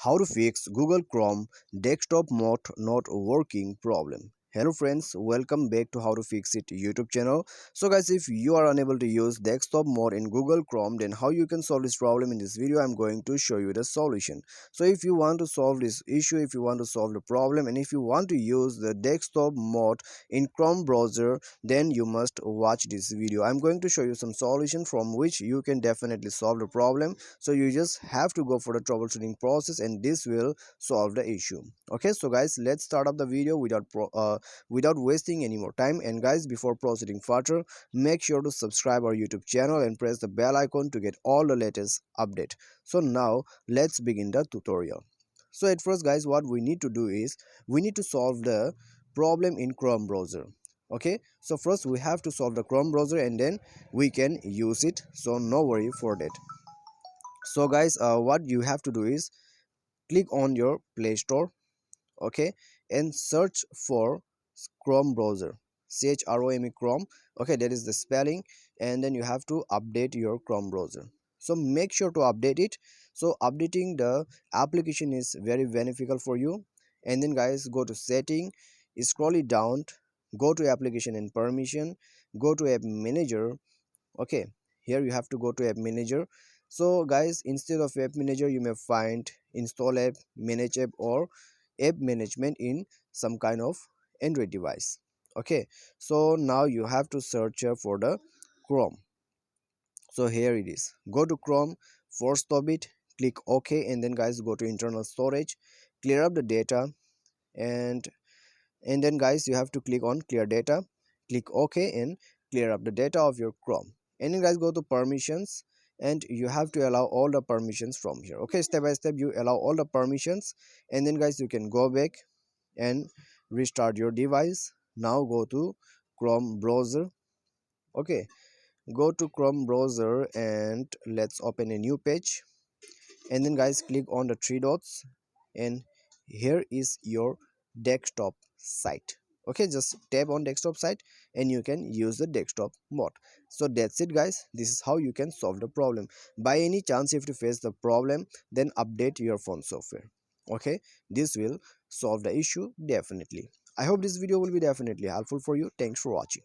How to fix Google Chrome desktop mode not working problem. Hello friends, welcome back to How to Fix It YouTube channel. So guys, if you are unable to use desktop mode in Google Chrome, then how you can solve this problem? In this video I'm going to show you the solution. So if you want to solve this issue, if you want to solve the problem, and if you want to use the desktop mode in Chrome browser, then you must watch this video. I'm going to show you some solution from which you can definitely solve the problem. So you just have to go for the troubleshooting process, and this will solve the issue. Okay, so guys, let's start up the video without wasting any more time. And guys, before proceeding further, make sure to subscribe our YouTube channel and press the bell icon to get all the latest update. So now let's begin the tutorial. So at first guys, what we need to do is we need to solve the problem in Chrome browser. Okay, so first we have to solve the Chrome browser and then we can use it, so no worry for that. So guys, what you have to do is click on your Play Store. Okay, and search for Chrome browser, Chrome, Chrome. Okay, that is the spelling. And then you have to update your Chrome browser, so make sure to update it. So updating the application is very beneficial for you. And then guys, go to setting, scroll it down, go to application and permission, go to app manager. Okay, here you have to go to app manager. So guys, instead of app manager, you may find install app, manage app, or app management in some kind of Android device. Okay, so now you have to search here for the Chrome. So here it is, go to Chrome, force stop it, click OK, and then guys, go to internal storage, clear up the data. And then guys, you have to click on clear data, click OK, and clear up the data of your Chrome. And then guys, go to permissions, and you have to allow all the permissions from here. Okay, step by step you allow all the permissions. And then guys, you can go back and restart your device. Now go to Chrome browser. Okay, go to Chrome browser and let's open a new page. And then guys, click on the three dots, and here is your desktop site. Okay, just tap on desktop site and you can use the desktop mode. So that's it guys, this is how you can solve the problem. By any chance if you face the problem, then update your phone software. Okay, this will solve the issue definitely. I hope this video will be definitely helpful for you. Thanks for watching.